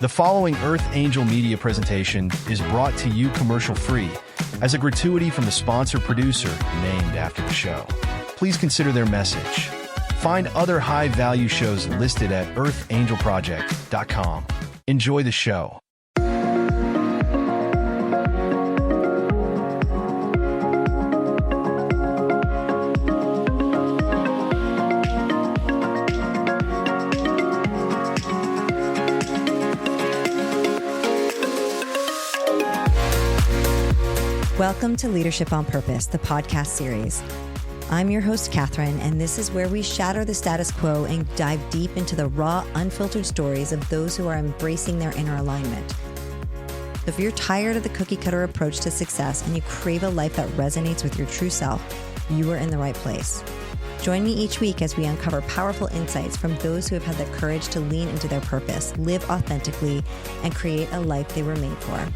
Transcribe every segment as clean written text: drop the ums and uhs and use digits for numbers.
The following Earth Angel media presentation is brought to you commercial-free as a gratuity from the sponsor producer named after the show. Please consider their message. Find other high-value shows listed at earthangelproject.com. Enjoy the show. Welcome to Leadership on Purpose, the podcast series. I'm your host, Catherine, and this is where we shatter the status quo and dive deep into the raw, unfiltered stories of those who are embracing their inner alignment. If you're tired of the cookie-cutter approach to success and you crave a life that resonates with your true self, you are in the right place. Join me each week as we uncover powerful insights from those who have had the courage to lean into their purpose, live authentically, and create a life they were made for.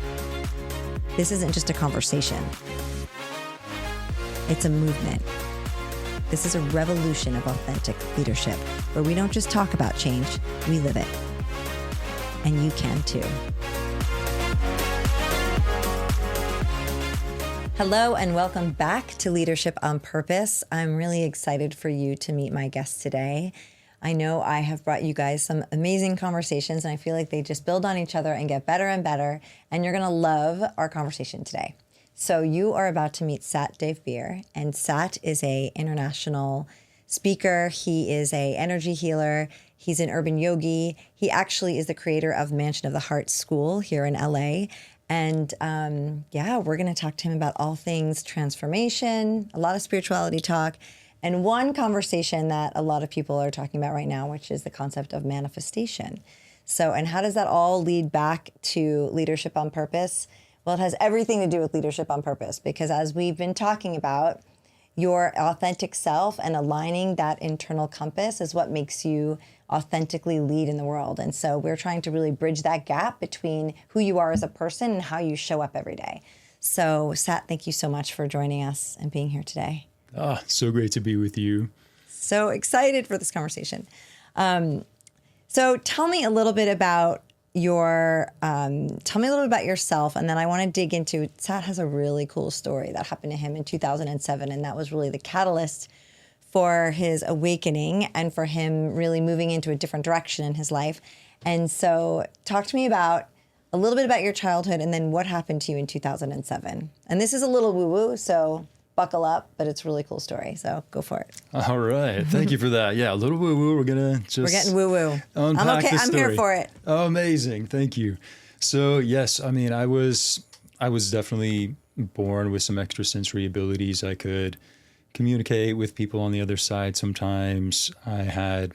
This isn't just a conversation. It's a movement. This is a revolution of authentic leadership, where we don't just talk about change, we live it. And you can too. Hello and welcome back to Leadership on Purpose. I'm really excited for you to meet my guest today. I know I have brought you guys some amazing conversations, and I feel like they just build on each other and get better and better, and you're going to love our conversation today. So you are about to meet Sat Dave Bir, and Sat is a international speaker. He is a energy healer. He's an urban yogi. He actually is the creator of Mansion of the Heart School here in LA. And we're going to talk to him about all things transformation, a lot of spirituality talk, and one conversation that a lot of people are talking about right now, which is the concept of manifestation. So, and how does that all lead back to leadership on purpose? Well, it has everything to do with leadership on purpose, because as we've been talking about, your authentic self and aligning that internal compass is what makes you authentically lead in the world. And so we're trying to really bridge that gap between who you are as a person and how you show up every day. So, Sat, thank you so much for joining us and being here today. So great to be with you. So excited for this conversation. So tell me a little bit about yourself, and then I want to dig into, Sat has a really cool story that happened to him in 2007, and that was really the catalyst for his awakening and for him really moving into a different direction in his life. And so talk to me about a little bit about your childhood and then what happened to you in 2007. And this is a little woo-woo, so buckle up, but it's a really cool story. So go for it. All right. Thank you for that. Yeah, a little woo-woo. We're getting woo-woo. I'm okay. I'm here for it. Oh, amazing. Thank you. So yes, I mean, I was definitely born with some extrasensory abilities. I could communicate with people on the other side sometimes. I had.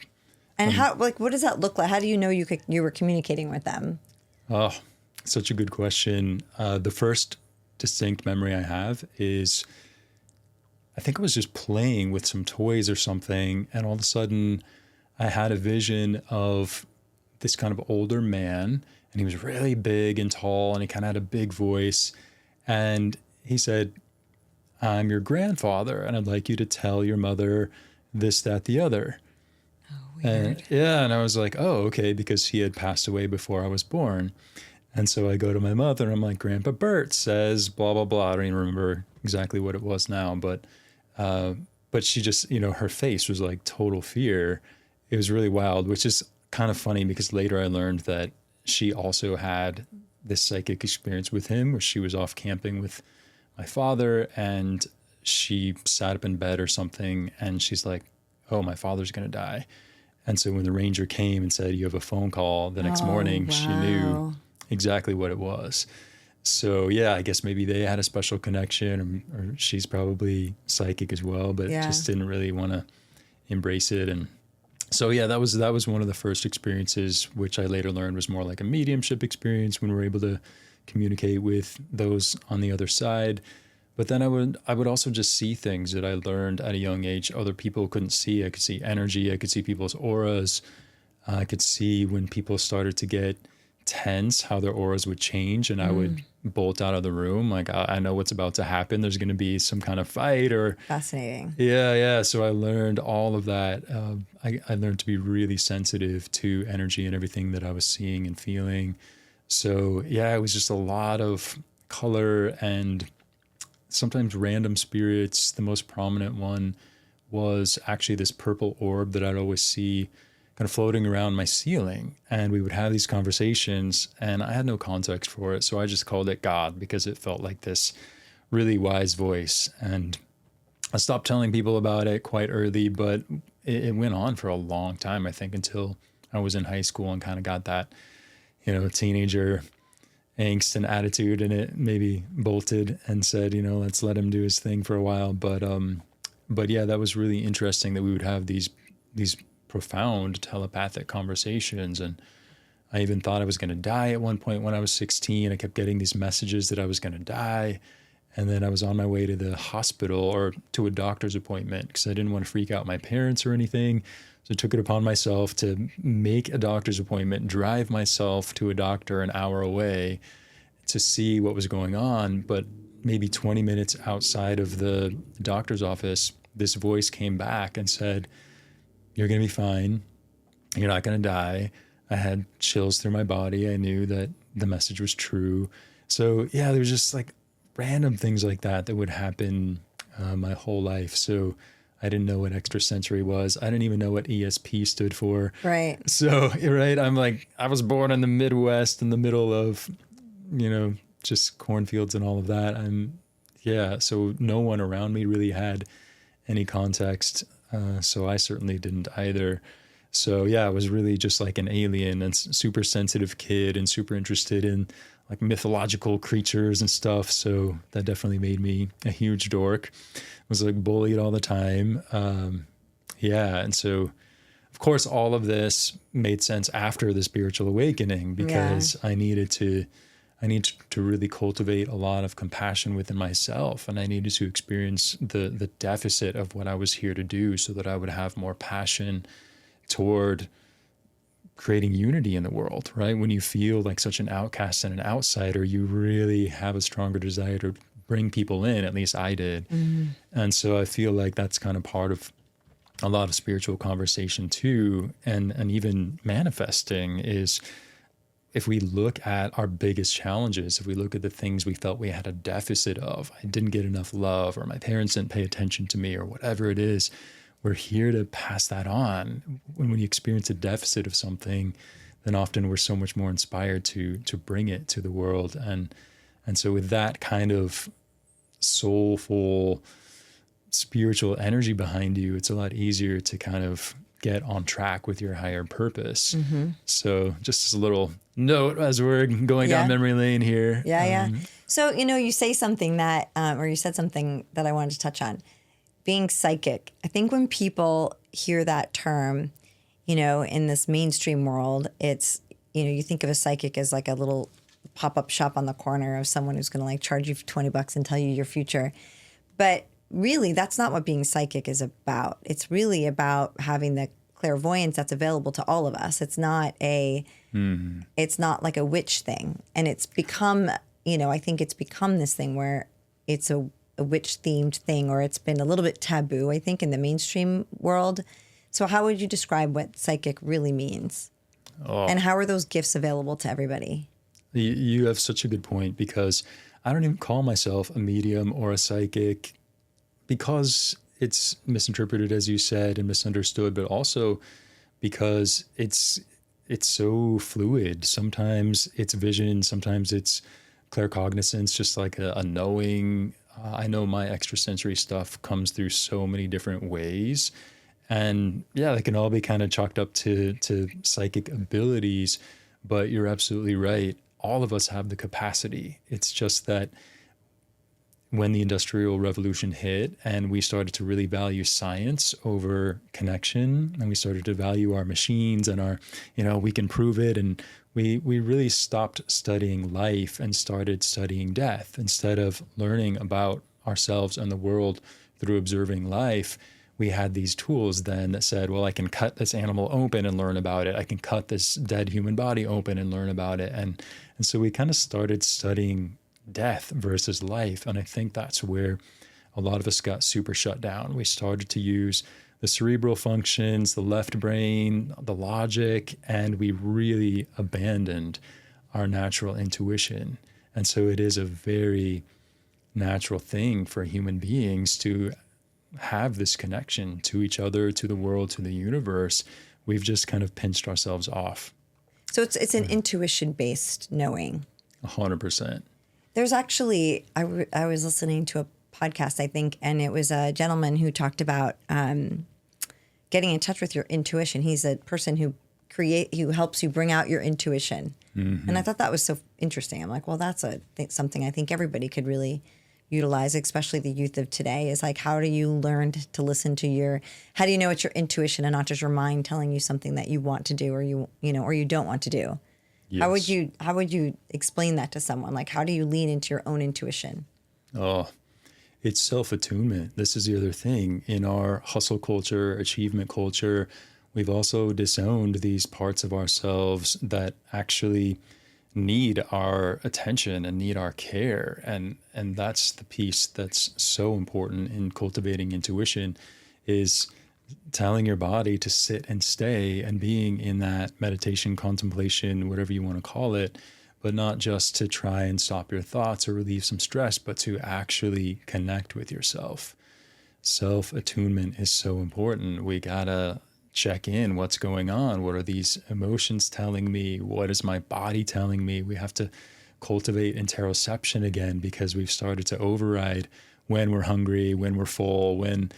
And what does that look like? How do you know you were communicating with them? Oh, such a good question. The first distinct memory I have is, I think I was just playing with some toys or something, and all of a sudden I had a vision of this kind of older man, and he was really big and tall, and he kind of had a big voice, and he said, "I'm your grandfather, and I'd like you to tell your mother this, that, the other." Oh, weird. And I was like, oh, okay, because he had passed away before I was born. And so I go to my mother, and I'm like, "Grandpa Bert says blah, blah, blah." I don't even remember exactly what it was now, but she just, her face was like total fear. It was really wild, which is kind of funny because later I learned that she also had this psychic experience with him where she was off camping with my father, and she sat up in bed or something, and she's like, "Oh, my father's going to die." And so when the ranger came and said, "You have a phone call," the next morning, wow. She knew exactly what it was. So yeah, I guess maybe they had a special connection, or she's probably psychic as well, but just didn't really want to embrace it. And so yeah, that was one of the first experiences, which I later learned was more like a mediumship experience when we're able to communicate with those on the other side. But then I would also just see things that I learned at a young age other people couldn't see. I could see energy. I could see people's auras. I could see when people started to get tense, how their auras would change, and I would bolt out of the room. Like I know what's about to happen. There's going to be some kind of fight or Fascinating. yeah. So I learned all of that. I learned to be really sensitive to energy and everything that I was seeing and feeling. So yeah, it was just a lot of color and sometimes random spirits. The most prominent one was actually this purple orb that I'd always see kind of floating around my ceiling. And we would have these conversations and I had no context for it. So I just called it God because it felt like this really wise voice. And I stopped telling people about it quite early, but it went on for a long time, I think, until I was in high school and kind of got that, teenager angst and attitude, and it maybe bolted and said, let's let him do his thing for a while. But yeah, that was really interesting that we would have these profound telepathic conversations. And I even thought I was going to die at one point when I was 16. I kept getting these messages that I was going to die. And then I was on my way to the hospital or to a doctor's appointment because I didn't want to freak out my parents or anything. So I took it upon myself to make a doctor's appointment, drive myself to a doctor an hour away to see what was going on. But maybe 20 minutes outside of the doctor's office, this voice came back and said, "You're going to be fine. You're not going to die." I had chills through my body. I knew that the message was true. So yeah, there was just like random things like that would happen my whole life. So I didn't know what extrasensory was. I didn't even know what ESP stood for. Right. So, right, I'm like, I was born in the Midwest in the middle of, just cornfields and all of that. And yeah, so no one around me really had any context. So I certainly didn't either. So yeah, I was really just like an alien and super sensitive kid and super interested in like mythological creatures and stuff. So that definitely made me a huge dork. Was like bullied all the time. And so of course all of this made sense after the spiritual awakening because I needed to really cultivate a lot of compassion within myself, and I needed to experience the deficit of what I was here to do so that I would have more passion toward creating unity in the world, right? When you feel like such an outcast and an outsider, you really have a stronger desire to bring people in. At least I did. Mm-hmm. And so I feel like that's kind of part of a lot of spiritual conversation too. And even manifesting is, if we look at our biggest challenges, if we look at the things we felt we had a deficit of, I didn't get enough love, or my parents didn't pay attention to me, or whatever it is, we're here to pass that on. When you experience a deficit of something, then often we're so much more inspired to bring it to the world. And so with that kind of soulful, spiritual energy behind you, it's a lot easier to kind of get on track with your higher purpose. Mm-hmm. So just as a little note as we're going down memory lane here. So, you say something that, or you said something that I wanted to touch on. Being psychic. I think when people hear that term, in this mainstream world, it's, you think of a psychic as like a little pop-up shop on the corner of someone who's going to like charge you $20 and tell you your future. But really, that's not what being psychic is about. It's really about having the clairvoyance that's available to all of us. It's not it's not like a witch thing. And it's become, I think it's become this thing where it's a witch-themed thing, or it's been a little bit taboo, I think, in the mainstream world. So how would you describe what psychic really means? And how are those gifts available to everybody? You have such a good point, because I don't even call myself a medium or a psychic because it's misinterpreted, as you said, and misunderstood, but also because it's so fluid. Sometimes it's vision, sometimes it's claircognizance, just like a knowing. I know my extrasensory stuff comes through so many different ways. And yeah, they can all be kind of chalked up to psychic abilities, but you're absolutely right. All of us have the capacity. It's just that when the Industrial Revolution hit and we started to really value science over connection, and we started to value our machines and our, we can prove it, and we really stopped studying life and started studying death instead of learning about ourselves and the world through observing life. We had these tools then that said, well, I can cut this animal open and learn about it. I can cut this dead human body open and learn about it. And so we kind of started studying death versus life. And I think that's where a lot of us got super shut down. We started to use the cerebral functions, the left brain, the logic, and we really abandoned our natural intuition. And so it is a very natural thing for human beings to have this connection to each other, to the world, to the universe. We've just kind of pinched ourselves off. So it's an intuition-based knowing. 100%. There's actually, I was listening to a podcast, I think, and it was a gentleman who talked about getting in touch with your intuition. He's a person who helps you bring out your intuition. Mm-hmm. And I thought that was so interesting. I'm like, well, that's something I think everybody could really utilize, especially the youth of today, is like, how do you learn to listen to how do you know it's your intuition and not just your mind telling you something that you want to do or or you don't want to do? Yes. How would you explain that to someone? Like, how do you lean into your own intuition? Oh, it's self-attunement. This is the other thing. In our hustle culture, achievement culture, we've also disowned these parts of ourselves that actually need our attention and need our care. And that's the piece that's so important in cultivating intuition, is telling your body to sit and stay and being in that meditation, contemplation, whatever you want to call it, but not just to try and stop your thoughts or relieve some stress, but to actually connect with yourself. Self-attunement is so important. We gotta check in. What's going on? What are these emotions telling me? What is my body telling me? We have to cultivate interoception again, because we've started to override when we're hungry, when we're full, when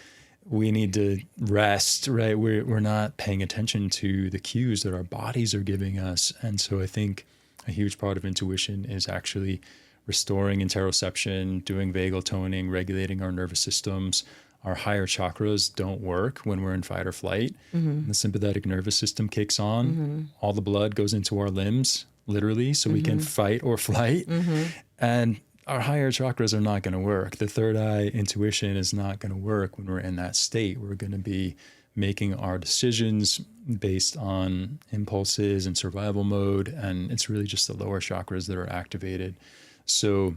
we need to rest, right? We're not paying attention to the cues that our bodies are giving us. And so I think a huge part of intuition is actually restoring interoception, doing vagal toning, regulating our nervous systems. Our higher chakras don't work when we're in fight or flight. Mm-hmm. The sympathetic nervous system kicks on. Mm-hmm. All the blood goes into our limbs, literally, so we can fight or flight. Mm-hmm. And our higher chakras are not going to work. The third eye intuition is not going to work when we're in that state. We're going to be making our decisions based on impulses and survival mode. And it's really just the lower chakras that are activated. So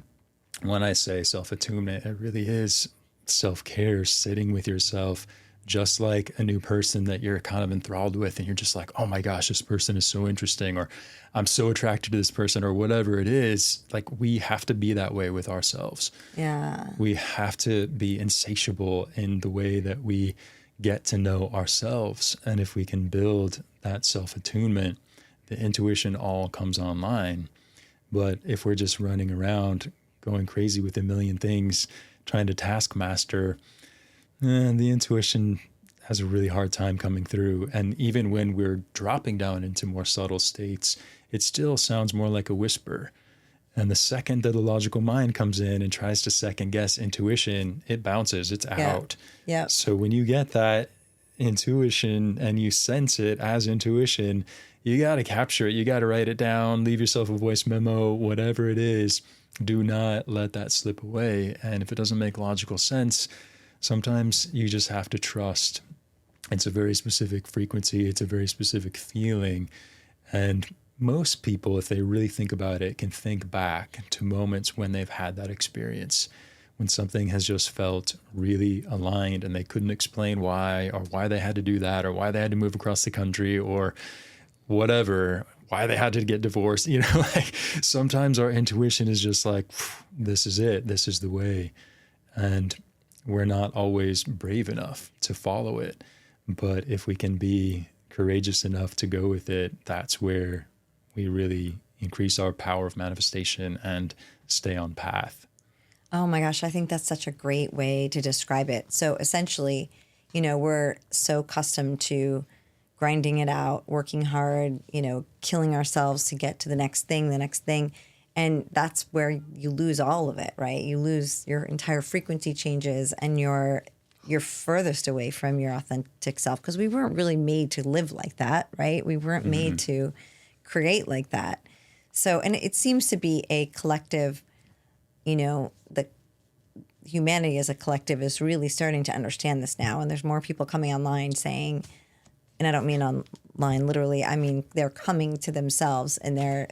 when I say self-attunement, it really is self-care, sitting with yourself, just like a new person that you're kind of enthralled with, and you're just like, oh my gosh, this person is so interesting, or I'm so attracted to this person, or whatever it is. Like, we have to be that way with ourselves. Yeah. We have to be insatiable in the way that we get to know ourselves. And if we can build that self-attunement, the intuition all comes online. But if we're just running around going crazy with a million things, trying to taskmaster, the intuition has a really hard time coming through. And even when we're dropping down into more subtle states, it still sounds more like a whisper. And the second that the logical mind comes in and tries to second guess intuition, it bounces, it's out. Yeah. So when you get that intuition and you sense it as intuition, you got to capture it. You got to write it down, leave yourself a voice memo, whatever it is. Do not let that slip away. And if it doesn't make logical sense, sometimes you just have to trust. It's a very specific frequency. It's a very specific feeling. And most people, if they really think about it, can think back to moments when they've had that experience, when something has just felt really aligned and they couldn't explain why, or why they had to do that, or why they had to move across the country, or whatever, why they had to get divorced. Like, sometimes our intuition is just like, this is it, this is the way. And we're not always brave enough to follow it. But if we can be courageous enough to go with it, that's where we really increase our power of manifestation and stay on path. Oh my gosh, I think that's such a great way to describe it. So essentially, we're so accustomed to grinding it out, working hard, killing ourselves to get to the next thing. And that's where you lose all of it, right? You lose your entire frequency changes, and you're furthest away from your authentic self, because we weren't really made to live like that, right? We weren't made to create like that. So, and it seems to be a collective, the humanity as a collective is really starting to understand this now. And there's more people coming online saying, and I don't mean online literally, I mean they're coming to themselves, and they're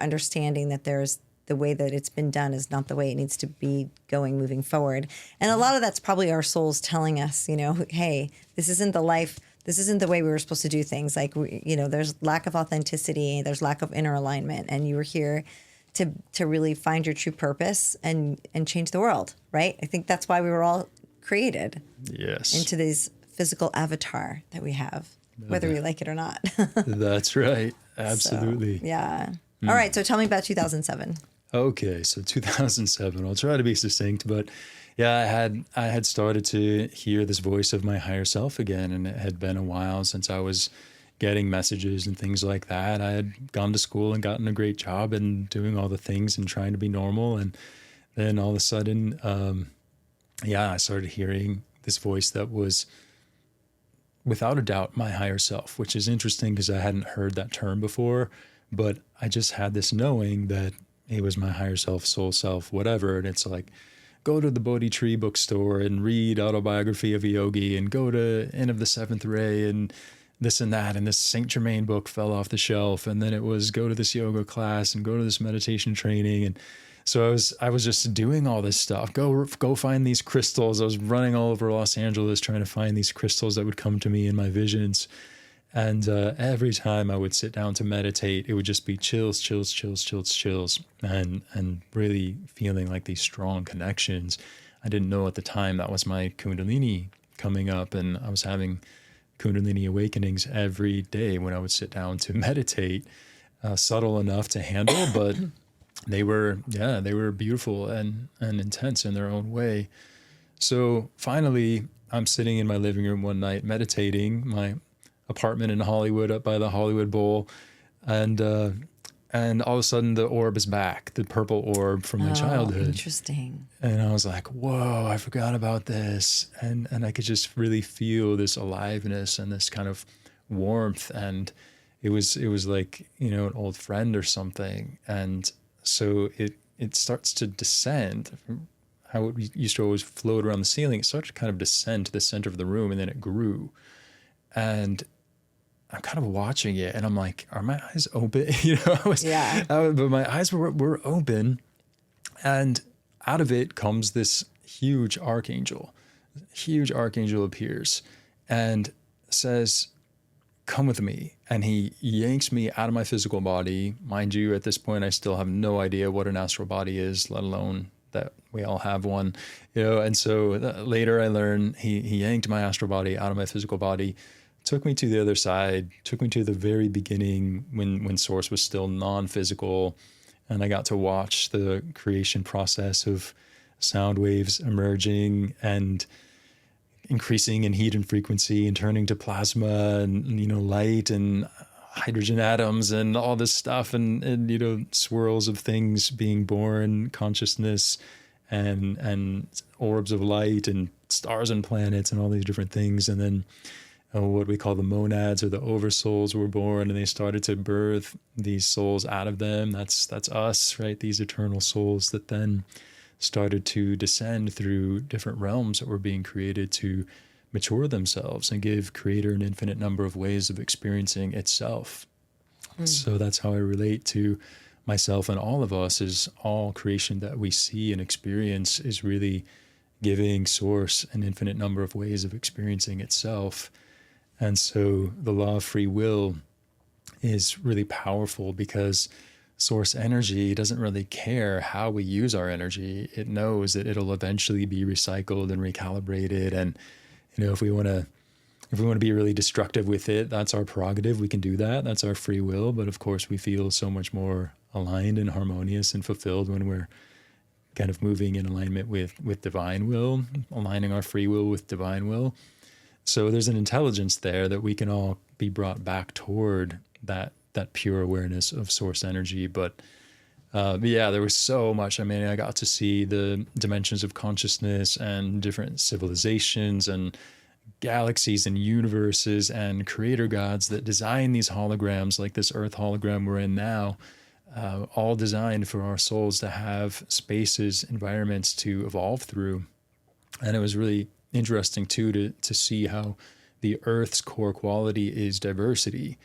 understanding that there's the way that it's been done is not the way it needs to be moving forward. And a lot of that's probably our souls telling us, hey, this isn't the life, this isn't the way we were supposed to do things. Like, there's lack of authenticity, there's lack of inner alignment, and you were here to really find your true purpose and change the world, right? I think that's why we were all created. Yes. Into this physical avatar that we have, whether we like it or not. That's right. Absolutely. So, yeah. All right. So tell me about 2007. Okay. So 2007, I'll try to be succinct, but yeah, I had started to hear this voice of my higher self again. And it had been a while since I was getting messages and things like that. I had gone to school and gotten a great job and doing all the things and trying to be normal. And then all of a sudden, I started hearing this voice that was without a doubt my higher self, which is interesting because I hadn't heard that term before, but I just had this knowing that it was my higher self, soul self, whatever. And it's like, go to the Bodhi Tree bookstore and read Autobiography of a Yogi and go to End of the Seventh Ray and this and that. And this Saint Germain book fell off the shelf. And then it was go to this yoga class and go to this meditation training. And so I was just doing all this stuff. Go find these crystals. I was running all over Los Angeles trying to find these crystals that would come to me in my visions. And every time I would sit down to meditate, it would just be chills, chills, chills, chills, chills, and really feeling like these strong connections. I didn't know at the time that was my Kundalini coming up, and I was having Kundalini awakenings every day when I would sit down to meditate, subtle enough to handle, but they were beautiful and intense in their own way. So finally, I'm sitting in my living room one night meditating, my apartment in Hollywood up by the Hollywood Bowl, and all of a sudden the orb is back, the purple orb from my childhood. Interesting. And I was like, whoa, I forgot about this. And I could just really feel this aliveness and this kind of warmth. And it was like, an old friend or something. And so it starts to descend from how it used to always float around the ceiling. It started to kind of descend to the center of the room, and then it grew. And I'm kind of watching it, and I'm like, are my eyes open? But my eyes were open, and out of it comes this huge archangel. Huge archangel appears and says, come with me. And he yanks me out of my physical body. Mind you, at this point, I still have no idea what an astral body is, let alone that we all have one, and so later I learned he yanked my astral body out of my physical body, took me to the other side, took me to the very beginning when Source was still non-physical, and I got to watch the creation process of sound waves emerging and increasing in heat and frequency and turning to plasma and light and hydrogen atoms and all this stuff and swirls of things being born, consciousness and orbs of light and stars and planets and all these different things. And then what we call the monads or the oversouls were born, and they started to birth these souls out of them. That's us, right? These eternal souls that then started to descend through different realms that were being created to mature themselves and give Creator an infinite number of ways of experiencing itself. So that's how I relate to myself and all of us, is all creation that we see and experience is really giving Source an infinite number of ways of experiencing itself. And so the law of free will is really powerful because Source energy doesn't really care how we use our energy. It knows that it'll eventually be recycled and recalibrated. And, if we want to be really destructive with it, that's our prerogative. We can do that. That's our free will. But of course, we feel so much more aligned and harmonious and fulfilled when we're kind of moving in alignment with divine will, aligning our free will with divine will. So there's an intelligence there that we can all be brought back toward that pure awareness of Source energy. But yeah, there was so much. I mean, I got to see the dimensions of consciousness and different civilizations and galaxies and universes and creator gods that design these holograms, like this Earth hologram we're in now, all designed for our souls to have spaces, environments to evolve through. And it was really interesting too to see how the Earth's core quality is diversity,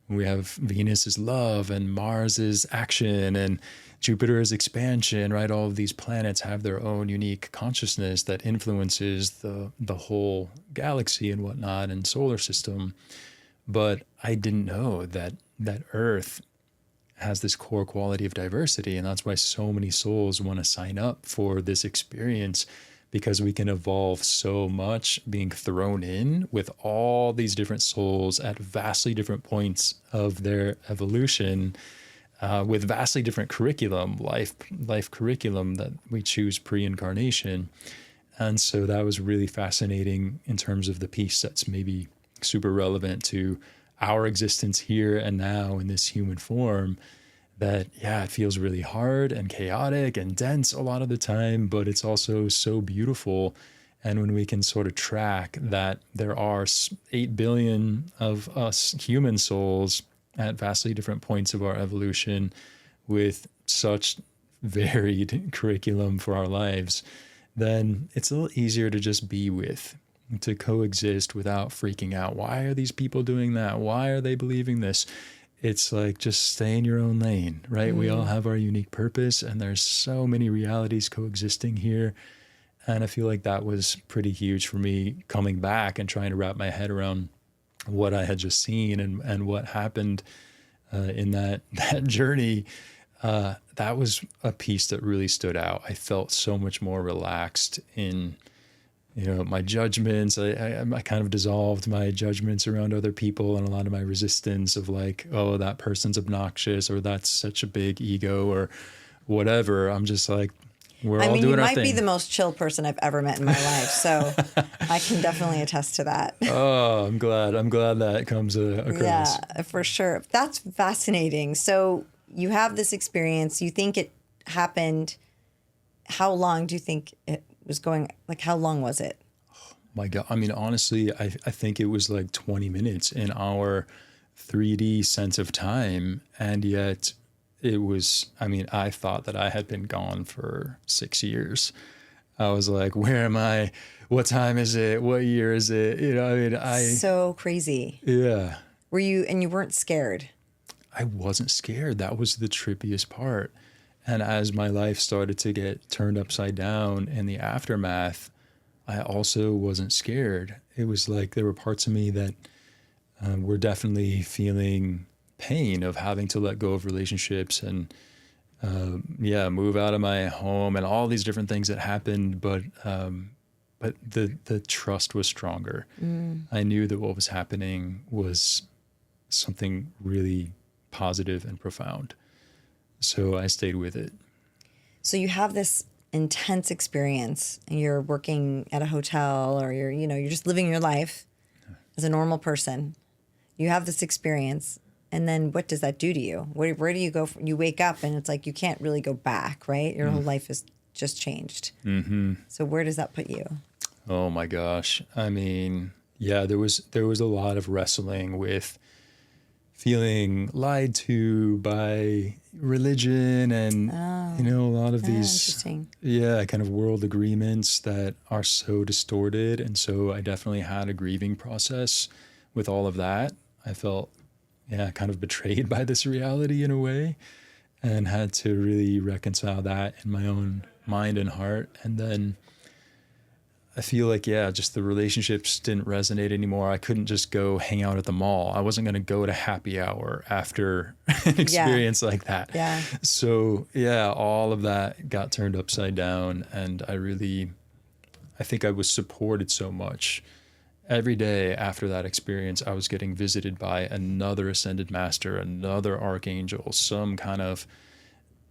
We have Venus is love, and Mars is action, and Jupiter is expansion, right? All of these planets have their own unique consciousness that influences the whole galaxy and whatnot and solar system. But I didn't know that Earth has this core quality of diversity. And that's why so many souls want to sign up for this experience, because we can evolve so much being thrown in with all these different souls at vastly different points of their evolution, with vastly different curriculum, life curriculum that we choose pre-incarnation. And so that was really fascinating in terms of the piece that's maybe super relevant to our existence here and now in this human form. That, yeah, it feels really hard and chaotic and dense a lot of the time, but it's also so beautiful. And when we can sort of track that there are 8 billion of us human souls at vastly different points of our evolution with such varied curriculum for our lives, then it's a little easier to just be with, to coexist without freaking out. Why are these people doing that? Why are they believing this? It's like, just stay in your own lane, right? We all have our unique purpose, and there's so many realities coexisting here. And I feel like that was pretty huge for me coming back and trying to wrap my head around what I had just seen and what happened in that journey. That was a piece that really stood out. I felt so much more relaxed in my judgments. I kind of dissolved my judgments around other people and a lot of my resistance of like, oh, that person's obnoxious, or that's such a big ego, or whatever. I'm just like, we're all doing our thing. You might be the most chill person I've ever met in my life, so I can definitely attest to that. Oh, I'm glad that comes across. Yeah, for sure. That's fascinating. So you have this experience. You think it happened. How long do you think it was going? Like, how long was it? Oh my God. I mean, honestly, I think it was like 20 minutes in our 3D sense of time. And yet it was, I thought that I had been gone for 6 years. I was like, where am I? What time is it? What year is it? So crazy. Yeah. And you weren't scared? I wasn't scared. That was the trippiest part. And as my life started to get turned upside down in the aftermath, I also wasn't scared. It was like there were parts of me that were definitely feeling pain of having to let go of relationships and, move out of my home and all these different things that happened. But the trust was stronger. I knew that what was happening was something really positive and profound. So I stayed with it. So you have this intense experience, and you're working at a hotel, or you're just living your life as a normal person. You have this experience, and then what does that do to you? Where do you go? You wake up, and it's like you can't really go back, right? Your whole life is just changed. Mm-hmm. So where does that put you? Oh my gosh. I mean, yeah, there was a lot of wrestling with feeling lied to by religion and, a lot of these, kind of world agreements that are so distorted. And so I definitely had a grieving process with all of that. I felt, kind of betrayed by this reality in a way, and had to really reconcile that in my own mind and heart. And then I feel like, just the relationships didn't resonate anymore. I couldn't just go hang out at the mall. I wasn't going to go to happy hour after an experience like that. Yeah. So, all of that got turned upside down. And I think I was supported so much. Every day after that experience, I was getting visited by another ascended master, another archangel, some kind of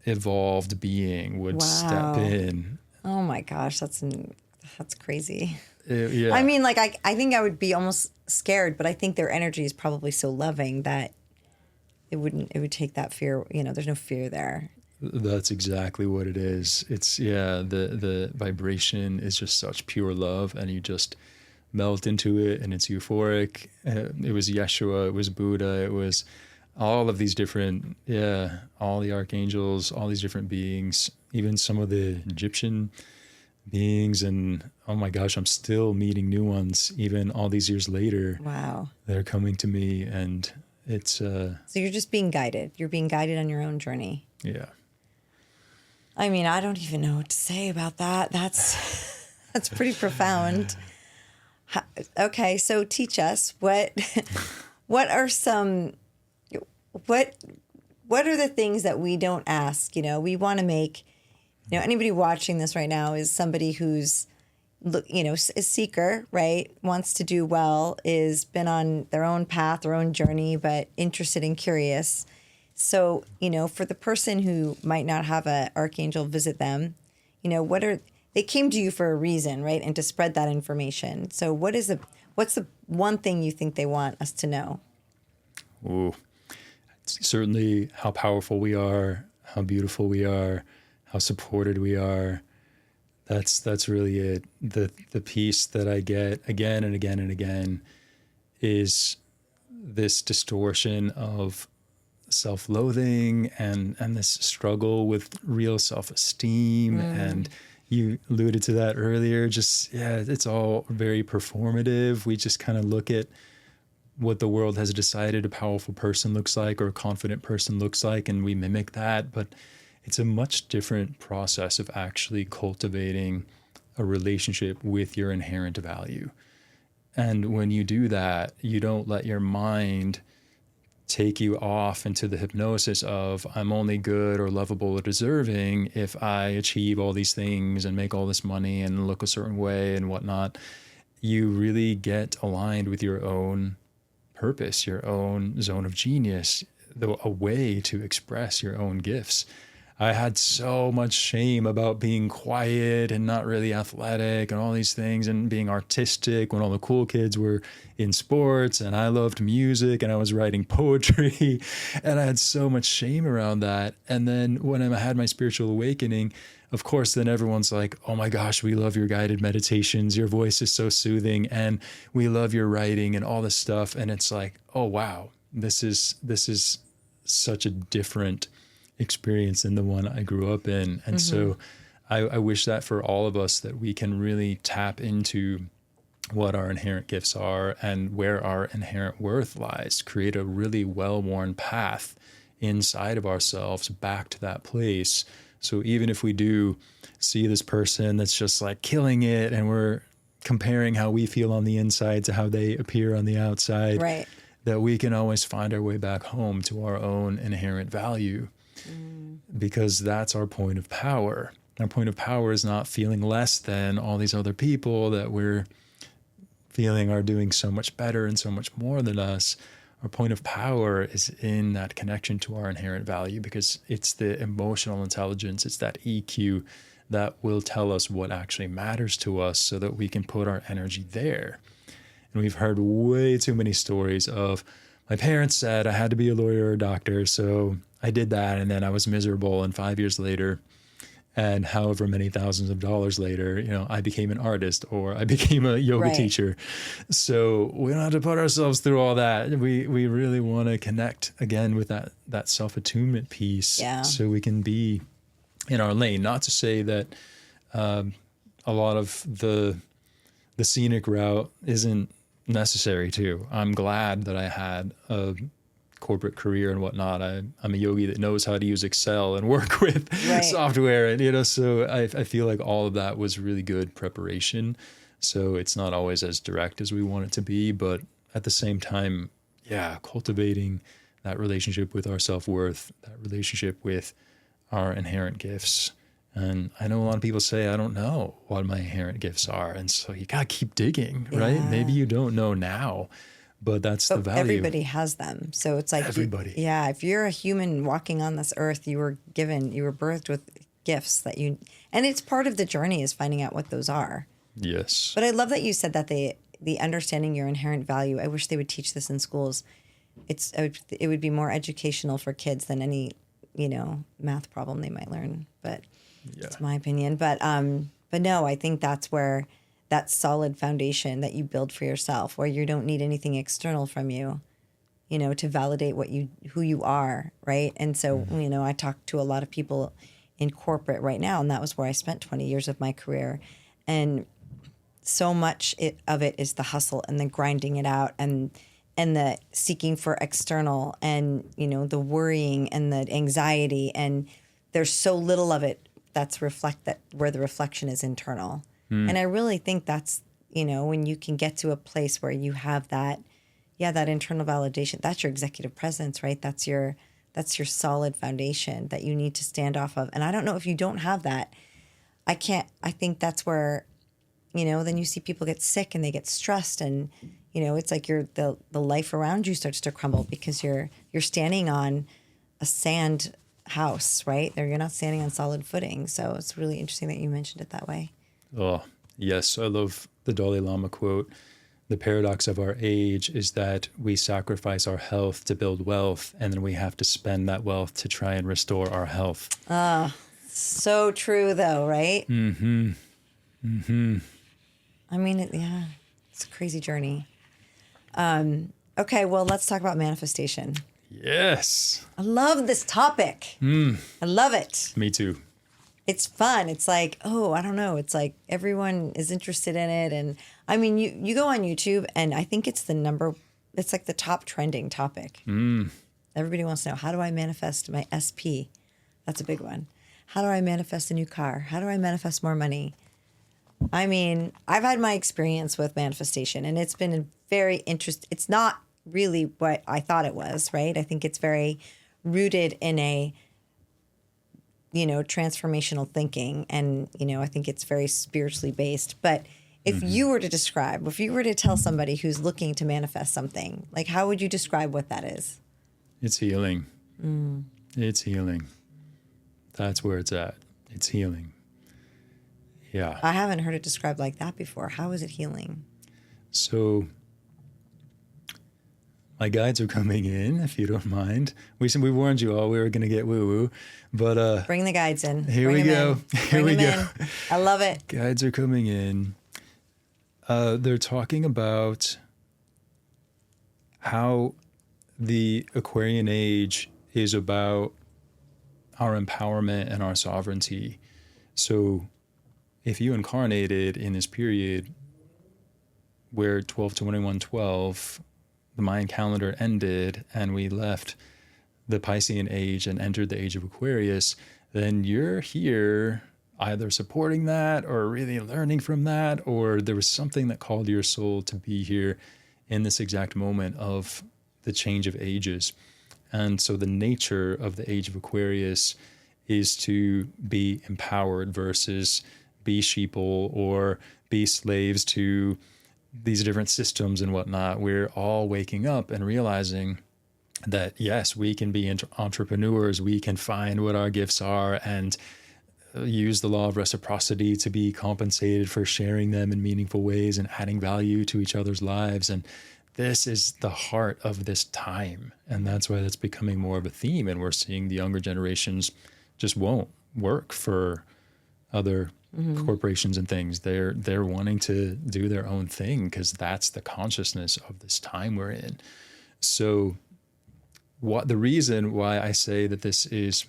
evolved being would step in. Oh my gosh, that's crazy. Yeah. I mean, like, I think I would be almost scared, but I think their energy is probably so loving that it would take that fear. There's no fear there. That's exactly what it is. It's, the vibration is just such pure love, and you just melt into it, and it's euphoric. It was Yeshua, it was Buddha, it was all of these different, all the archangels, all these different beings, even some of the Egyptian beings. And oh my gosh, I'm still meeting new ones even all these years later. Wow. They're coming to me, and So you're just being guided. You're being guided on your own journey. Yeah. I mean, I don't even know what to say about that. That's pretty profound. Okay, so teach us what are some what are the things that we don't ask? We want to make. Anybody watching this right now is somebody who's a seeker, right? Wants to do well, is been on their own path, their own journey, but interested and curious. So, for the person who might not have an archangel visit them, they came to you for a reason, right? And to spread that information. So what's the one thing you think they want us to know? Ooh, certainly how powerful we are, how beautiful we are, how supported we are. That's really it. The piece that I get again and again and again is this distortion of self-loathing and this struggle with real self-esteem. And you alluded to that earlier. It's all very performative. We just kind of look at what the world has decided a powerful person looks like or a confident person looks like, and we mimic that. But it's a much different process of actually cultivating a relationship with your inherent value. And when you do that, you don't let your mind take you off into the hypnosis of I'm only good or lovable or deserving if I achieve all these things and make all this money and look a certain way and whatnot. You really get aligned with your own purpose, your own zone of genius, a way to express your own gifts. I had so much shame about being quiet and not really athletic and all these things and being artistic when all the cool kids were in sports and I loved music and I was writing poetry and I had so much shame around that. And then when I had my spiritual awakening, of course, then everyone's like, oh my gosh, we love your guided meditations. Your voice is so soothing and we love your writing and all this stuff. And it's like, oh, wow, this is such a different experience than the one I grew up in. And so I wish that for all of us, that we can really tap into what our inherent gifts are and where our inherent worth lies, create a really well-worn path inside of ourselves back to that place. So even if we do see this person that's just like killing it and we're comparing how we feel on the inside to how they appear on the outside, right, that we can always find our way back home to our own inherent value. Because that's our point of power. Our point of power is not feeling less than all these other people that we're feeling are doing so much better and so much more than us. Our point of power is in that connection to our inherent value, because it's the emotional intelligence, it's that EQ that will tell us what actually matters to us so that we can put our energy there. And we've heard way too many stories of, my parents said I had to be a lawyer or a doctor, so I did that, and then I was miserable, and 5 years later, and however many thousands of dollars later, I became an artist or I became a yoga teacher. So we don't have to put ourselves through all that. We really want to connect again with that self-attunement piece, so we can be in our lane. Not to say that a lot of the scenic route isn't necessary too. I'm glad that I had a corporate career and whatnot. I'm a yogi that knows how to use Excel and work with software, and so I feel like all of that was really good preparation. So it's not always as direct as we want it to be, but at the same time, cultivating that relationship with our self-worth, that relationship with our inherent gifts. And I know a lot of people say, I don't know what my inherent gifts are. And so you got to keep digging, right? Maybe you don't know now, but that's the value. Everybody has them. So it's like, everybody. If you're a human walking on this earth, you were birthed with gifts and it's part of the journey is finding out what those are. Yes. But I love that you said that the understanding your inherent value, I wish they would teach this in schools. It would be more educational for kids than any, math problem they might learn, but it's my opinion. But no, I think that's where that solid foundation that you build for yourself, where you don't need anything external from you, to validate who you are, right? And so, I talk to a lot of people in corporate right now, and that was where I spent 20 years of my career. And so much of it is the hustle and the grinding it out and and the seeking for external and, you know, the worrying and the anxiety. And there's so little of it that's where the reflection is internal. And I really think that's, you know, when you can get to a place where you have that, that internal validation, that's your executive presence, right? That's your solid foundation that you need to stand off of. And I don't know if you don't have that, I think that's where, you know, then you see people get sick and they get stressed, and, you know, it's like the life around you starts to crumble because you're standing on a sand house, right? You're not standing on solid footing. So it's really interesting that you mentioned it that way. Oh, yes. I love the Dalai Lama quote. The paradox of our age is that we sacrifice our health to build wealth, and then we have to spend that wealth to try and restore our health. So true, though, right? Mm-hmm. Mm-hmm. I mean, it's a crazy journey. Okay, well, let's talk about manifestation. Yes. I love this topic. I love it. Me too. It's fun. It's like, oh, I don't know. It's like everyone is interested in it. And I mean, you go on YouTube and I think it's it's like the top trending topic. Everybody wants to know, how do I manifest my SP? That's a big one. How do I manifest a new car? How do I manifest more money? I mean, I've had my experience with manifestation and it's been very interesting. It's not really what I thought it was, right? I think it's very rooted in a, you know, transformational thinking. And, you know, I think it's very spiritually based. But if you were to tell somebody who's looking to manifest something, like, how would you describe what that is? It's healing. It's healing. That's where it's at. It's healing. Yeah. I haven't heard it described like that before. How is it healing? So my guides are coming in, if you don't mind. We warned you all we were going to get woo-woo, but bring the guides in. Here we go. Here we go. I love it. Guides are coming in. They're talking about how the Aquarian age is about our empowerment and our sovereignty. So if you incarnated in this period where 12/21/12, the Mayan calendar ended and we left the Piscean age and entered the age of Aquarius, then you're here either supporting that or really learning from that, or there was something that called your soul to be here in this exact moment of the change of ages. And so the nature of the age of Aquarius is to be empowered versus be sheeple or be slaves to these different systems and whatnot. We're all waking up and realizing that, yes, we can be entrepreneurs. We can find what our gifts are and use the law of reciprocity to be compensated for sharing them in meaningful ways and adding value to each other's lives. And this is the heart of this time. And that's why that's becoming more of a theme. And we're seeing the younger generations just won't work for other corporations and things. They're wanting to do their own thing because that's the consciousness of this time we're in. So the reason why I say that this is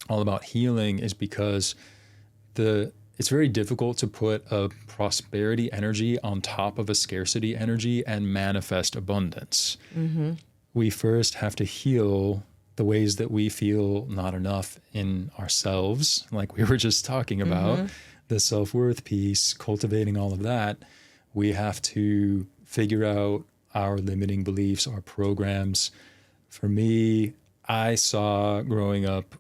all about healing is because it's very difficult to put a prosperity energy on top of a scarcity energy and manifest abundance. We first have to heal the ways that we feel not enough in ourselves, like we were just talking about, the self-worth piece, cultivating all of that. We have to figure out our limiting beliefs, our programs. For me, I saw growing up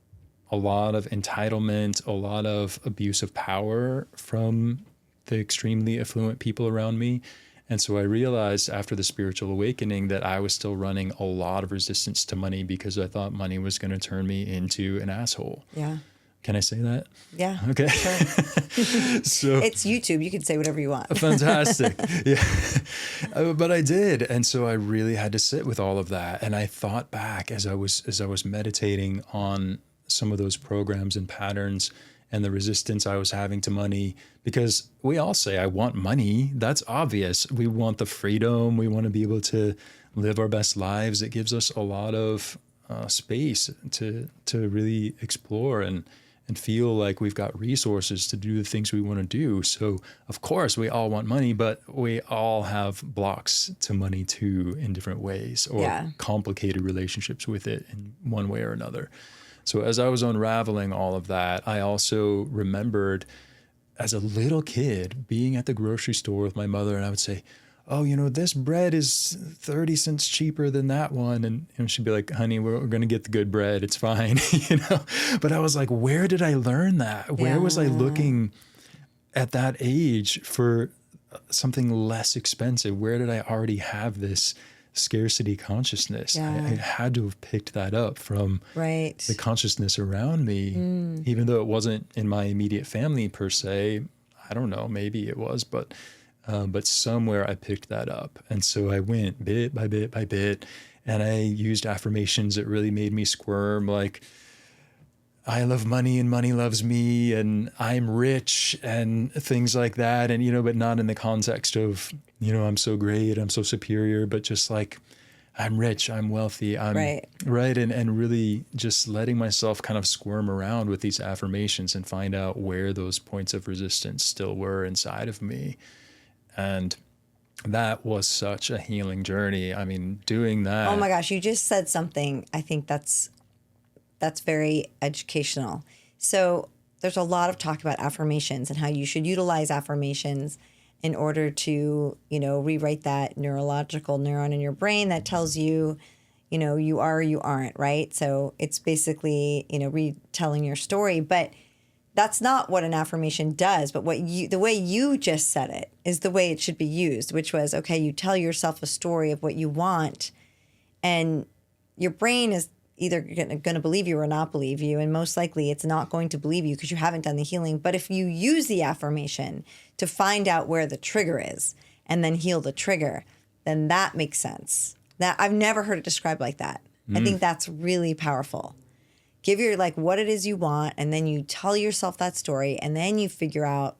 a lot of entitlement, a lot of abuse of power from the extremely affluent people around me. And so I realized after the spiritual awakening that I was still running a lot of resistance to money because I thought money was going to turn me into an asshole. Yeah. Can I say that? Yeah. Okay. Sure. So it's YouTube. You can say whatever you want. Fantastic. Yeah. But I did. And so I really had to sit with all of that. And I thought back as I was meditating on some of those programs and patterns and the resistance I was having to money, because we all say, I want money. That's obvious. We want the freedom. We want to be able to live our best lives. It gives us a lot of space to really explore and and feel like we've got resources to do the things we want to do. So of course we all want money, but we all have blocks to money too in different ways, or complicated relationships with it in one way or another. So as I was unraveling all of that, I also remembered as a little kid being at the grocery store with my mother, and I would say, oh, this bread is 30 cents cheaper than that one. And she'd be like, honey, we're going to get the good bread. It's fine. But I was like, where did I learn that? Where was I looking at that age for something less expensive? Where did I already have this scarcity consciousness? I had to have picked that up from the consciousness around me, even though it wasn't in my immediate family per se. I don't know, maybe it was, but somewhere I picked that up. And so I went bit by bit by bit, and I used affirmations that really made me squirm, like, I love money and money loves me, and I'm rich, and things like that. And, but not in the context of, I'm so great, I'm so superior, but just like, I'm rich, I'm wealthy, I'm right. And really just letting myself kind of squirm around with these affirmations and find out where those points of resistance still were inside of me. And that was such a healing journey. I mean, doing that. Oh my gosh, you just said something. I think that's very educational. So there's a lot of talk about affirmations and how you should utilize affirmations in order to, rewrite that neurological neuron in your brain that tells you, you are or you aren't, right? So it's basically, retelling your story. But that's not what an affirmation does, but the way you just said it is the way it should be used, which was, okay, you tell yourself a story of what you want, and your brain is either going to believe you or not believe you, and most likely it's not going to believe you because you haven't done the healing. But if you use the affirmation to find out where the trigger is and then heal the trigger, then that makes sense. That I've never heard it described like that. I think that's really powerful. Give your what it is you want, and then you tell yourself that story, and then you figure out,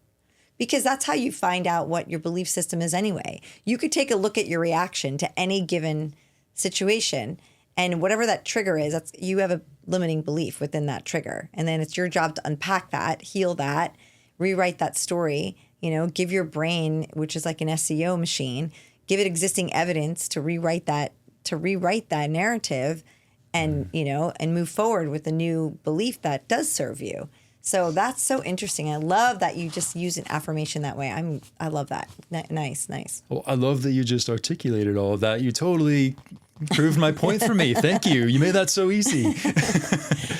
because that's how you find out what your belief system is anyway. You could take a look at your reaction to any given situation, and whatever that trigger is, you have a limiting belief within that trigger. And then it's your job to unpack that, heal that, rewrite that story, give your brain, which is like an SEO machine, give it existing evidence to rewrite that narrative, and and move forward with a new belief that does serve you. So that's so interesting. I love that you just use an affirmation that way. I love that. Nice. Well, I love that you just articulated all of that. You totally proved my point for me. Thank you. You made that so easy.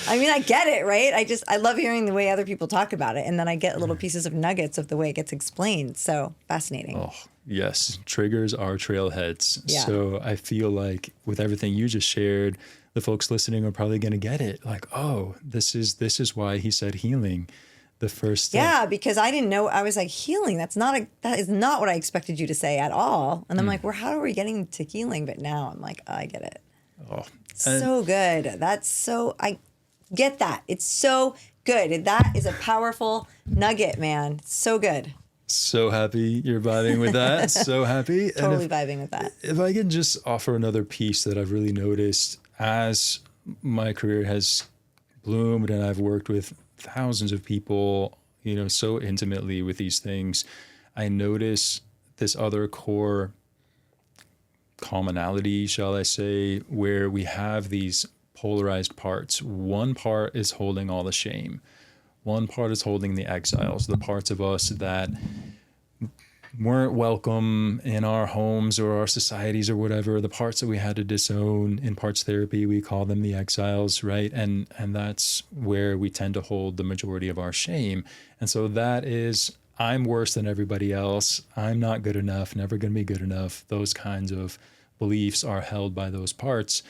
I mean, I get it, right? I love hearing the way other people talk about it, and then I get little pieces of nuggets of the way it gets explained. So fascinating. Oh, yes. Triggers are trailheads. Yeah. So I feel like with everything you just shared, the folks listening are probably going to get it. Like, oh, this is why he said healing. The first step. Yeah, because I didn't know. I was like, healing. That is not what I expected you to say at all. And I'm like, well, how are we getting to healing? But now I'm like, oh, I get it. Oh, so good. I get that. It's so good. That is a powerful nugget, man. So good. So happy you're vibing with that. So happy. Totally vibing with that. If I can just offer another piece that I've really noticed as my career has bloomed and I've worked with thousands of people, so intimately with these things, I notice this other core commonality, shall I say, where we have these polarized parts. One part is holding all the shame. One part is holding the exiles, the parts of us that weren't welcome in our homes or our societies or whatever, the parts that we had to disown. In parts therapy, we call them the exiles, right? And that's where we tend to hold the majority of our shame. And so that is, I'm worse than everybody else. I'm not good enough, never going to be good enough. Those kinds of beliefs are held by those parts.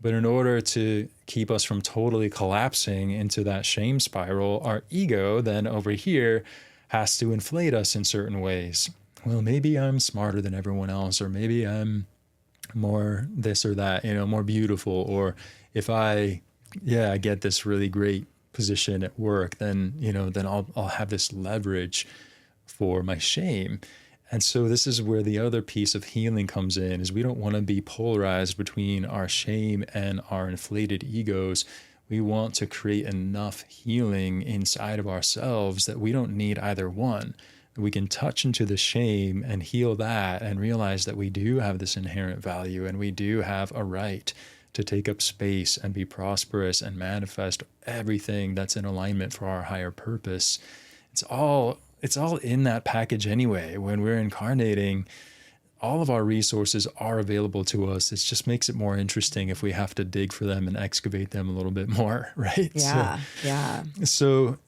But in order to keep us from totally collapsing into that shame spiral, our ego then over here has to inflate us in certain ways. Well, maybe I'm smarter than everyone else, or maybe I'm more this or that, more beautiful. Or if I get this really great position at work, then I'll have this leverage for my shame. And so this is where the other piece of healing comes in, is we don't want to be polarized between our shame and our inflated egos. We want to create enough healing inside of ourselves that we don't need either one. We can touch into the shame and heal that and realize that we do have this inherent value and we do have a right to take up space and be prosperous and manifest everything that's in alignment for our higher purpose. It's all in that package anyway. When we're incarnating, all of our resources are available to us. It just makes it more interesting if we have to dig for them and excavate them a little bit more, right? Yeah. So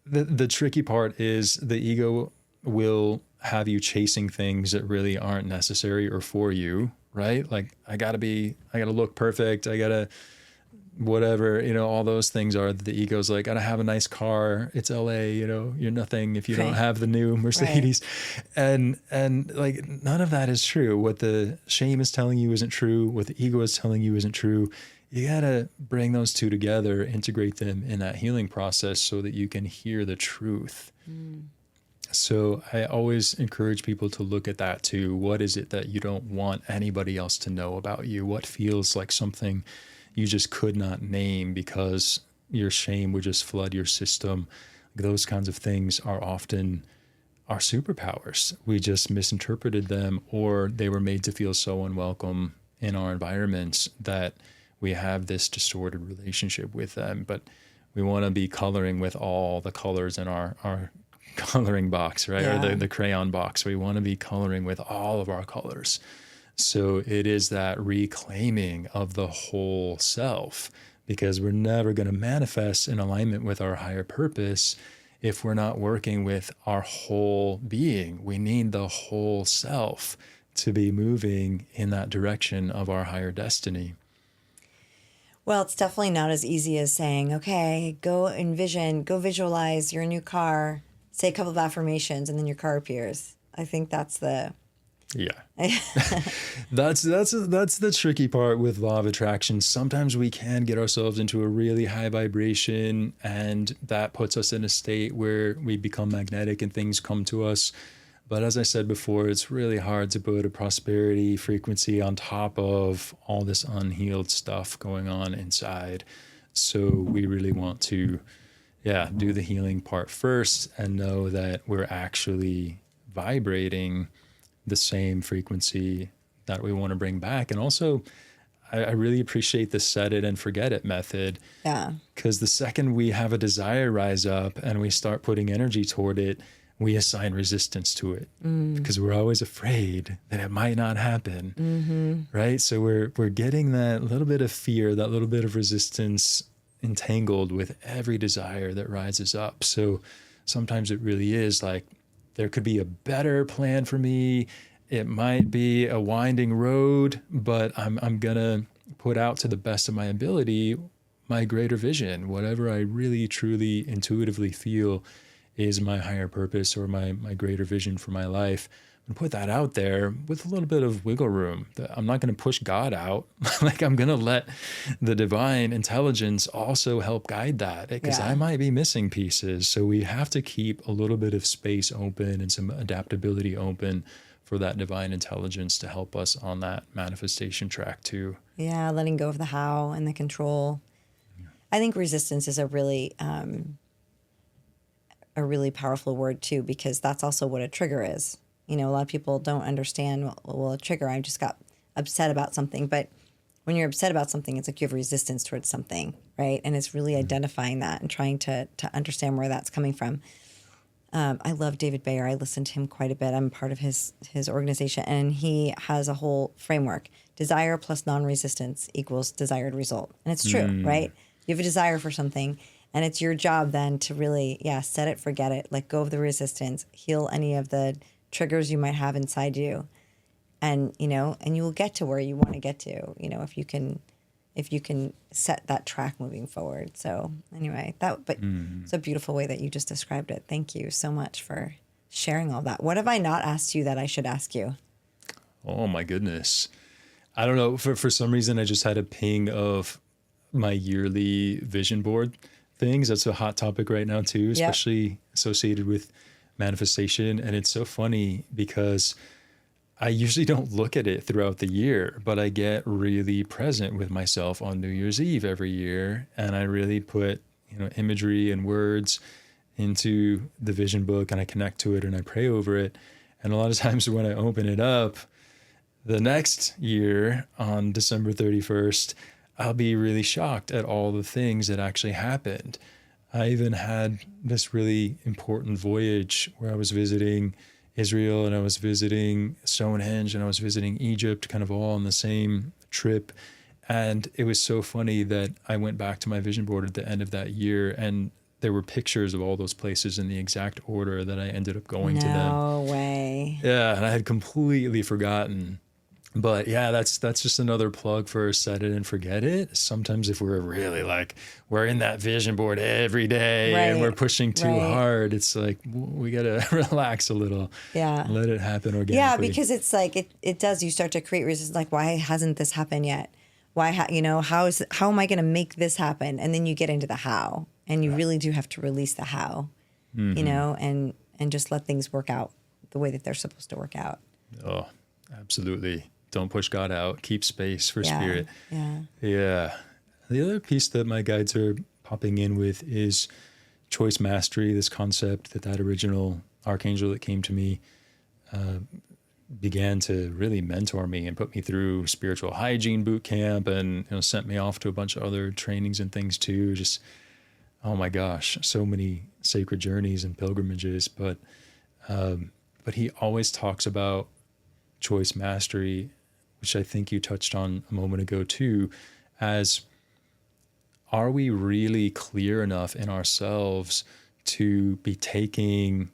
the tricky part is the ego will have you chasing things that really aren't necessary or for you, right? Like, I gotta look perfect. I gotta, whatever, all those things are the ego's like, gotta have a nice car. It's LA, you're nothing if you don't have the new Mercedes. Right. And like, none of that is true. What the shame is telling you isn't true. What the ego is telling you isn't true. You gotta bring those two together, integrate them in that healing process so that you can hear the truth. So I always encourage people to look at that too. What is it that you don't want anybody else to know about you? What feels like something you just could not name because your shame would just flood your system? Those kinds of things are often our superpowers. We just misinterpreted them, or they were made to feel so unwelcome in our environments that we have this distorted relationship with them. But we want to be coloring with all the colors in our coloring box, right? Yeah. Or the crayon box. We want to be coloring with all of our colors. So it is that reclaiming of the whole self, because we're never going to manifest in alignment with our higher purpose if we're not working with our whole being. We need the whole self to be moving in that direction of our higher destiny. Well, it's definitely not as easy as saying, okay, go visualize your new car, say a couple of affirmations, and then your car appears. I think that's the... Yeah. That's the tricky part with law of attraction. Sometimes we can get ourselves into a really high vibration, and that puts us in a state where we become magnetic and things come to us. But as I said before, it's really hard to put a prosperity frequency on top of all this unhealed stuff going on inside. So we really want to, do the healing part first and know that we're actually vibrating the same frequency that we want to bring back. And also, I really appreciate the set it and forget it method. Yeah. Because the second we have a desire rise up and we start putting energy toward it, we assign resistance to it because we're always afraid that it might not happen, right? So we're getting that little bit of fear, that little bit of resistance entangled with every desire that rises up. So sometimes it really is like, there could be a better plan for me. It might be a winding road, but I'm gonna put out to the best of my ability my greater vision, whatever I really, truly, intuitively feel is my higher purpose or my greater vision for my life, and put that out there with a little bit of wiggle room. I'm not going to push God out. Like, I'm going to let the divine intelligence also help guide that, because I might be missing pieces. So we have to keep a little bit of space open and some adaptability open for that divine intelligence to help us on that manifestation track too. Yeah, letting go of the how and the control. I think resistance is a really powerful word too, because that's also what a trigger is. A lot of people don't understand, well, a trigger, I just got upset about something. But when you're upset about something, it's like you have resistance towards something, right? And it's really identifying that and trying to understand where that's coming from. I love David Bir. I listen to him quite a bit. I'm part of his organization, and he has a whole framework. Desire plus non-resistance equals desired result. And it's true, right? You have a desire for something, and it's your job then to really, set it, forget it, let go of the resistance, heal any of the triggers you might have inside you. And, and you will get to where you want to get to, if you can set that track moving forward. So anyway, it's a beautiful way that you just described it. Thank you so much for sharing all that. What have I not asked you that I should ask you? Oh my goodness. I don't know. For some reason, I just had a ping of my yearly vision board things. That's a hot topic right now too, especially associated with manifestation. And it's so funny because I usually don't look at it throughout the year, but I get really present with myself on New Year's Eve every year. And I really put, imagery and words into the vision book, and I connect to it and I pray over it. And a lot of times when I open it up the next year on December 31st, I'll be really shocked at all the things that actually happened. I even had this really important voyage where I was visiting Israel and I was visiting Stonehenge and I was visiting Egypt, kind of all on the same trip. And it was so funny that I went back to my vision board at the end of that year, and there were pictures of all those places in the exact order that I ended up going to them. No way. Yeah, and I had completely forgotten. But yeah, that's just another plug for set it and forget it. Sometimes if we're really like, we're in that vision board every day and we're pushing too hard, it's like, we got to relax a little. Yeah. Let it happen organically. Yeah, because it's like, it does, you start to create resistance. Like, why hasn't this happened yet? Why, how am I going to make this happen? And then you get into the how, and you really do have to release the how, and just let things work out the way that they're supposed to work out. Oh, absolutely. Don't push God out. Keep space for spirit. Yeah. Yeah. The other piece that my guides are popping in with is choice mastery, this concept that original Archangel that came to me began to really mentor me and put me through spiritual hygiene boot camp, and sent me off to a bunch of other trainings and things too. Just, oh my gosh, so many sacred journeys and pilgrimages. But he always talks about choice mastery, which I think you touched on a moment ago too, as, are we really clear enough in ourselves to be taking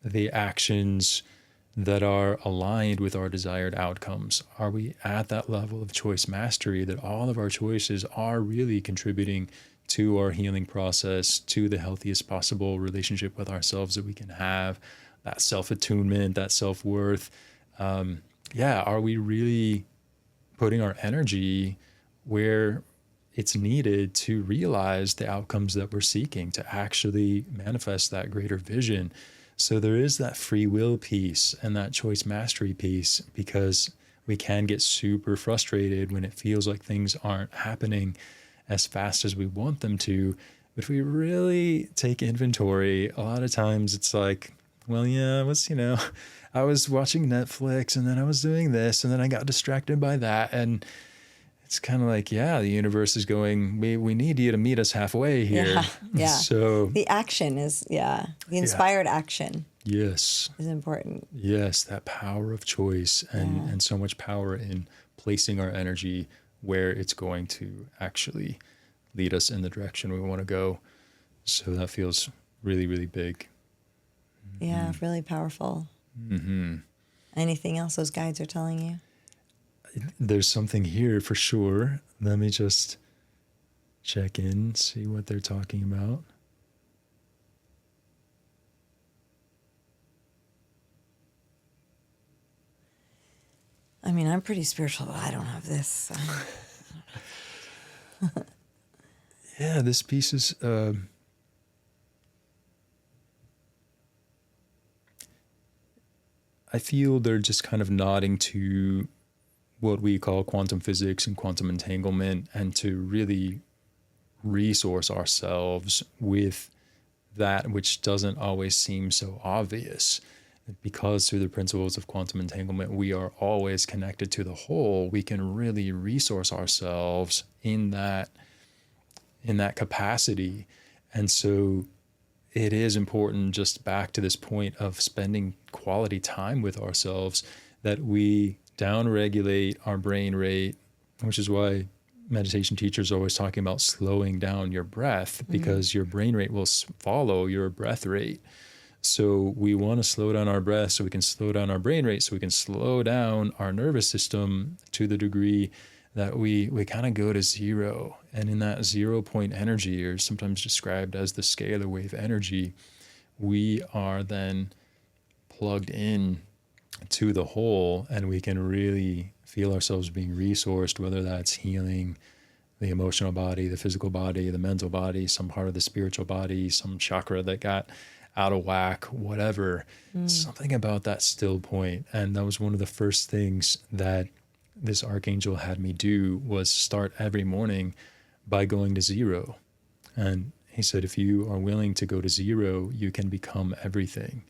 the actions that are aligned with our desired outcomes? Are we at that level of choice mastery that all of our choices are really contributing to our healing process, to the healthiest possible relationship with ourselves that we can have, that self-attunement, that self-worth? Are we really putting our energy where it's needed to realize the outcomes that we're seeking, to actually manifest that greater vision? So there is that free will piece and that choice mastery piece, because we can get super frustrated when it feels like things aren't happening as fast as we want them to. But if we really take inventory, a lot of times it's like, well, yeah, I was watching Netflix and then I was doing this and then I got distracted by that. And it's kind of like, yeah, the universe is going, we need you to meet us halfway here. Yeah. So the action is, the inspired action. Yes. Is important. Yes, that power of choice and so much power in placing our energy where it's going to actually lead us in the direction we want to go. So that feels really, really big. Yeah, really powerful. Mm-hmm. Anything else those guides are telling you? There's something here for sure. Let me just check in, see what they're talking about. I mean, I'm pretty spiritual, but I don't have this. So. Yeah, this piece is... I feel they're just kind of nodding to what we call quantum physics and quantum entanglement, and to really resource ourselves with that which doesn't always seem so obvious. Because through the principles of quantum entanglement, we are always connected to the whole. We can really resource ourselves in that capacity. And so it is important, just back to this point of spending quality time with ourselves, that we downregulate our brain rate, which is why meditation teachers are always talking about slowing down your breath, because your brain rate will follow your breath rate. So we want to slow down our breath so we can slow down our brain rate, so we can slow down our nervous system to the degree that we kind of go to zero. And in that 0 point energy, or sometimes described as the scalar wave energy, we are then plugged in to the whole, and we can really feel ourselves being resourced, whether that's healing the emotional body, the physical body, the mental body, some part of the spiritual body, some chakra that got out of whack, whatever. Something about that still point. And that was one of the first things that this Archangel had me do, was start every morning by going to zero. And he said, if you are willing to go to zero, you can become everything.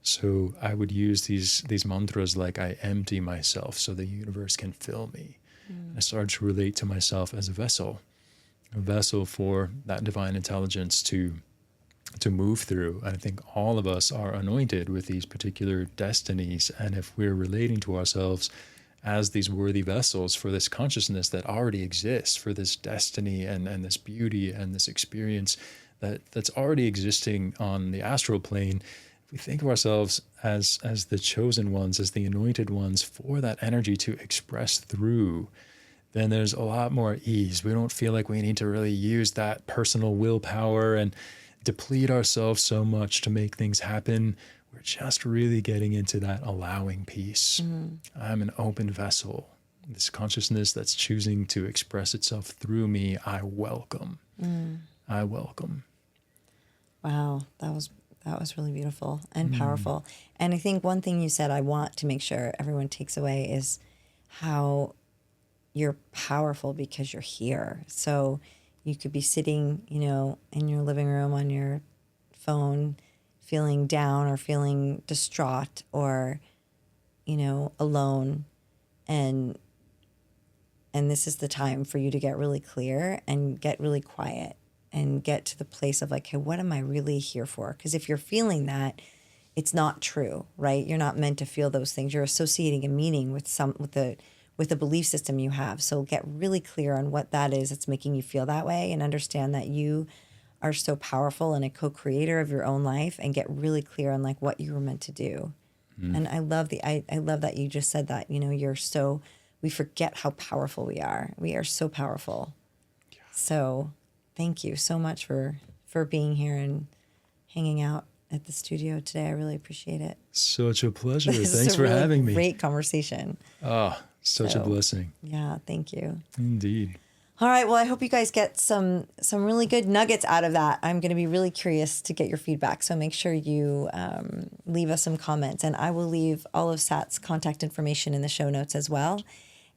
So I would use these mantras like, I empty myself so the universe can fill me. I started to relate to myself as a vessel for that divine intelligence to move through. And I think all of us are anointed with these particular destinies. And if we're relating to ourselves as these worthy vessels for this consciousness that already exists, for this destiny and this beauty and this experience that's already existing on the astral plane, if we think of ourselves as the chosen ones, as the anointed ones for that energy to express through, then there's a lot more ease. We don't feel like we need to really use that personal willpower and deplete ourselves so much to make things happen. We're just really getting into that allowing piece. I'm an open vessel. This consciousness that's choosing to express itself through me, I welcome. I welcome. Wow, that was really beautiful and powerful. And I think one thing you said I want to make sure everyone takes away is how you're powerful because you're here. So you could be sitting, in your living room on your phone, feeling down or feeling distraught or, alone. And this is the time for you to get really clear and get really quiet and get to the place of like, hey, what am I really here for? Because if you're feeling that, it's not true, right? You're not meant to feel those things. You're associating a meaning with a belief system you have. So get really clear on what that is that's making you feel that way, and understand that you are so powerful and a co-creator of your own life, and get really clear on like what you were meant to do. And I love I love that you just said that, we forget how powerful we are. We are so powerful. Yeah. So thank you so much for being here and hanging out at the studio today. I really appreciate it. Such a pleasure. Thanks for having me. Great conversation. Oh, such a blessing. Yeah, thank you. Indeed. All right. Well, I hope you guys get some really good nuggets out of that. I'm going to be really curious to get your feedback. So make sure you leave us some comments, and I will leave all of Sat's contact information in the show notes as well.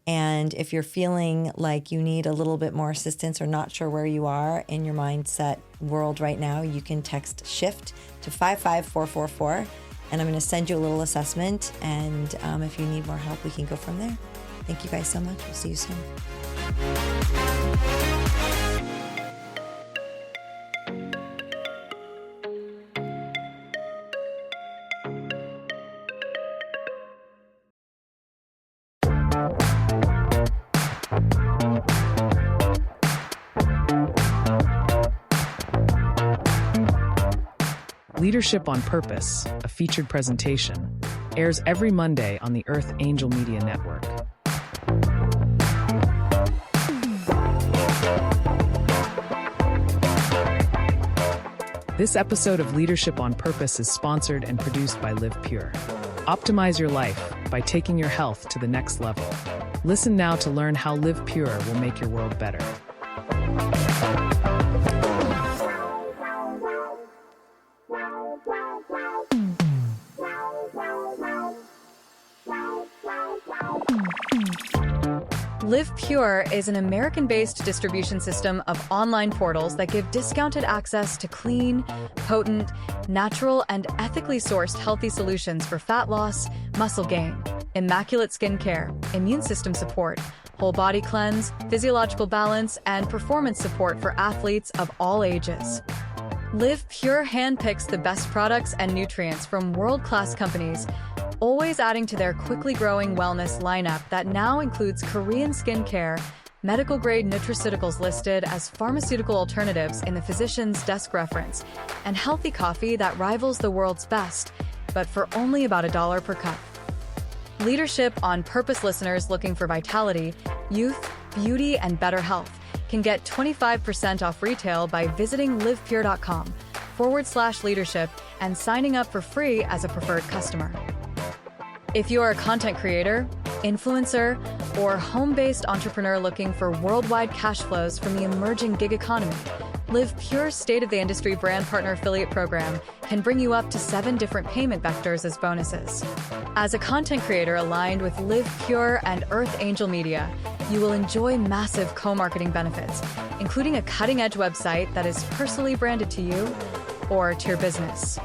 And if you're feeling like you need a little bit more assistance or not sure where you are in your mindset world right now, you can text SHIFT to 55444, and I'm going to send you a little assessment. And if you need more help, we can go from there. Thank you guys so much. We'll see you soon. Leadership on Purpose, a featured presentation, airs every Monday on the Earth Angel Media Network. This episode of Leadership on Purpose is sponsored and produced by Live Pure. Optimize your life by taking your health to the next level. Listen now to learn how Live Pure will make your world better. Live Pure is an American-based distribution system of online portals that give discounted access to clean, potent, natural, and ethically sourced healthy solutions for fat loss, muscle gain, immaculate skin care, immune system support, whole body cleanse, physiological balance, and performance support for athletes of all ages. Live Pure handpicks the best products and nutrients from world-class companies, always adding to their quickly growing wellness lineup that now includes Korean skincare, medical-grade nutraceuticals listed as pharmaceutical alternatives in the physician's desk reference, and healthy coffee that rivals the world's best, but for only about $1 per cup. Leadership on Purpose listeners looking for vitality, youth, beauty, and better health can get 25% off retail by visiting livepure.com/leadership and signing up for free as a preferred customer. If you are a content creator, influencer, or home-based entrepreneur looking for worldwide cash flows from the emerging gig economy, Live Pure's state-of-the-industry brand partner affiliate program can bring you up to 7 different payment vectors as bonuses. As a content creator aligned with Live Pure and Archangel Media, you will enjoy massive co-marketing benefits, including a cutting-edge website that is personally branded to you or to your business.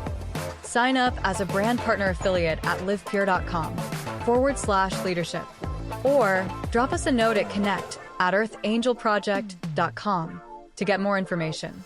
Sign up as a brand partner affiliate at livepure.com/leadership, or drop us a note at connect@earthangelproject.com to get more information.